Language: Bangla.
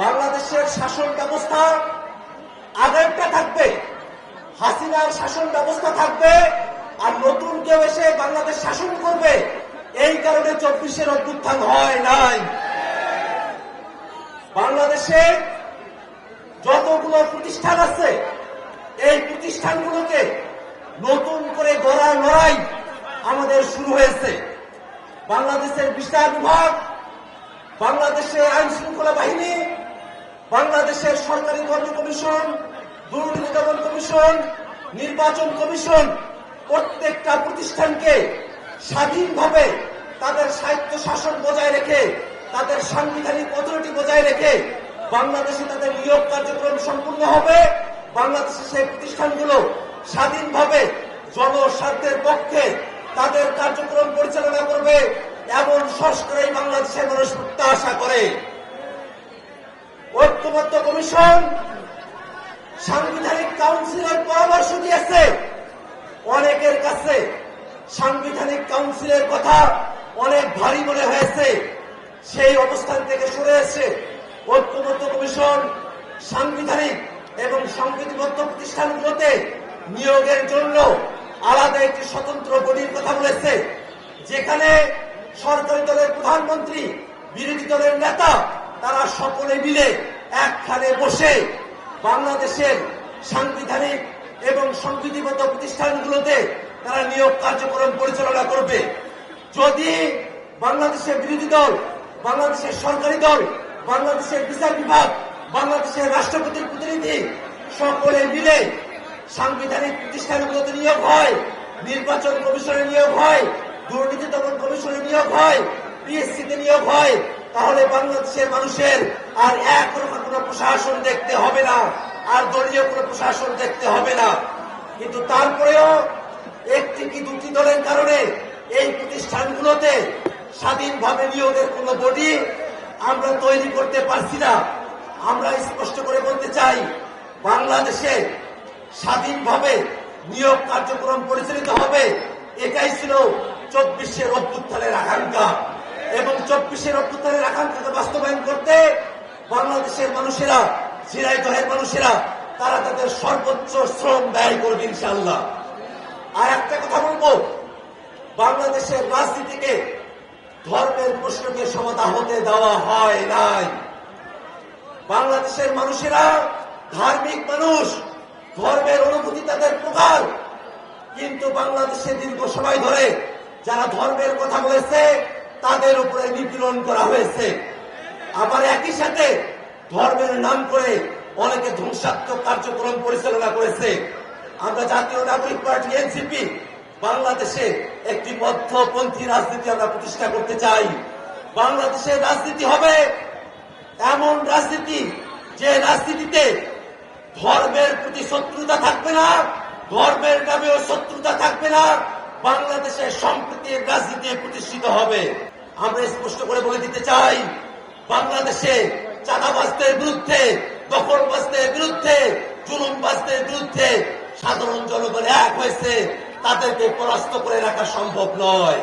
বাংলাদেশের শাসন ব্যবস্থা আগেরটা থাকবে, হাসিনার শাসন ব্যবস্থা থাকবে, আর নতুন কেউ এসে বাংলাদেশ শাসন করবে। এই কারণে 24-এর অভ্যুত্থান হয় নাই। বাংলাদেশে যতগুলো প্রতিষ্ঠান আছে, এই প্রতিষ্ঠানগুলোকে নতুন করে গড়ার লড়াই আমাদের শুরু হয়েছে। বাংলাদেশের বিচার বিভাগ, বাংলাদেশের আইন শৃঙ্খলা বাহিনী, বাংলাদেশের সরকারি কর্ম কমিশন, দুর্নীতি দমন কমিশন, নির্বাচন কমিশন, প্রত্যেকটা প্রতিষ্ঠানকে স্বাধীনভাবে তাদের স্বায়ত্ত শাসন বজায় রেখে, তাদের সাংবিধানিক অথরিটি বজায় রেখে বাংলাদেশে তাদের নিয়োগ কার্যক্রম সম্পূর্ণ হবে। বাংলাদেশের সেই প্রতিষ্ঠানগুলো স্বাধীনভাবে জনস্বার্থের পক্ষে তাদের কার্যক্রম পরিচালনা করবে, এমন সংস্কারই বাংলাদেশের মানুষ প্রত্যাশা করে। ঐক্যমত্য কমিশন সাংবিধানিক কাউন্সিলের পরামর্শ দিয়েছে। অনেকের কাছে সাংবিধানিক কাউন্সিলের কথা অনেক ভারী মনে হয়েছে, সেই অবস্থান থেকে সরে এসে ঐক্যমত্য কমিশন সাংবিধানিক এবং সংবিধিবদ্ধ প্রতিষ্ঠানগুলোতে নিয়োগের জন্য আলাদা একটি স্বতন্ত্র বডির কথা বলেছে, যেখানে সরকারি দলের প্রধানমন্ত্রী, বিরোধী দলের নেতা, তারা সকলে মিলে একখানে বসে বাংলাদেশের সাংবিধানিক এবং সংবিধিবদ্ধ প্রতিষ্ঠানগুলোতে তারা নিয়োগ কার্যক্রম পরিচালনা করবে। যদি বাংলাদেশের বিরোধী দল, বাংলাদেশের সরকারি দল, বাংলাদেশের বিচার বিভাগ, বাংলাদেশের রাষ্ট্রপতির প্রতিনিধি সকলে মিলে সাংবিধানিক প্রতিষ্ঠানগুলোতে নিয়োগ হয়, নির্বাচন কমিশনে নিয়োগ হয়, দুর্নীতি দমন কমিশনে নিয়োগ হয়, পিএসসিতে নিয়োগ হয়, তাহলে বাংলাদেশের মানুষের আর একরকম কোনো প্রশাসন দেখতে হবে না, আর দলীয় কোনো প্রশাসন দেখতে হবে না। কিন্তু তারপরেও একটি কি দুটি দলের কারণে এই প্রতিষ্ঠানগুলোতে স্বাধীনভাবে নিয়োগের কোন বডি আমরা তৈরি করতে পারছি না। আমরা স্পষ্ট করে বলতে চাই, বাংলাদেশে স্বাধীনভাবে নিয়োগ কার্যক্রম পরিচালিত হবে, এটাই ছিল 24-এর অভ্যুত্থানের আকাঙ্ক্ষা। এবং 24-এর অভ্যুত্থানের আকাঙ্ক্ষাকে বাস্তবায়ন করতে বাংলাদেশের মানুষেরা, ঝিনাইদহের মানুষেরা, তারা তাদের সর্বোচ্চ শ্রম ব্যয় করবে ইনশাআল্লাহ। আর একটা কথা বলবো, বাংলাদেশের রাজনীতিকে ধর্মের প্রশ্নকে সমাধা হতে দেওয়া হয় নাই। বাংলাদেশের মানুষেরা ধার্মিক মানুষ, ধর্মের অনুভূতি তাদের প্রকার, কিন্তু বাংলাদেশে দীর্ঘ সময় ধরে যারা ধর্মের কথা বলেছে তাদের উপরে নিপীড়ন করা হয়েছে। আবার একই সাথে ধর্মের নাম করে অনেকে ধ্বংসাত্মক কার্যক্রম পরিচালনা করেছে। আমরা জাতীয় নাগরিক পার্টি এনসিপি বাংলাদেশে একটি মধ্যপন্থী রাজনীতি আমরা প্রতিষ্ঠা করতে চাই। বাংলাদেশের রাজনীতি হবে এমন রাজনীতি, যে রাজনীতিতে ধর্মের প্রতি শত্রুতা থাকবে না, ধর্মের নামেও শত্রুতা থাকবে না, বাংলাদেশের সম্প্রীতির রাজনীতি প্রতিষ্ঠিত হবে। আমরা স্পষ্ট করে বলে দিতে চাই, বাংলাদেশে চাঁদাবাজদের বিরুদ্ধে, দখলবাজদের বিরুদ্ধে, জুলুমবাজদের বিরুদ্ধে সাধারণ জনগণ এক হয়েছে, তাদেরকে পরাস্ত করে রাখা সম্ভব নয়।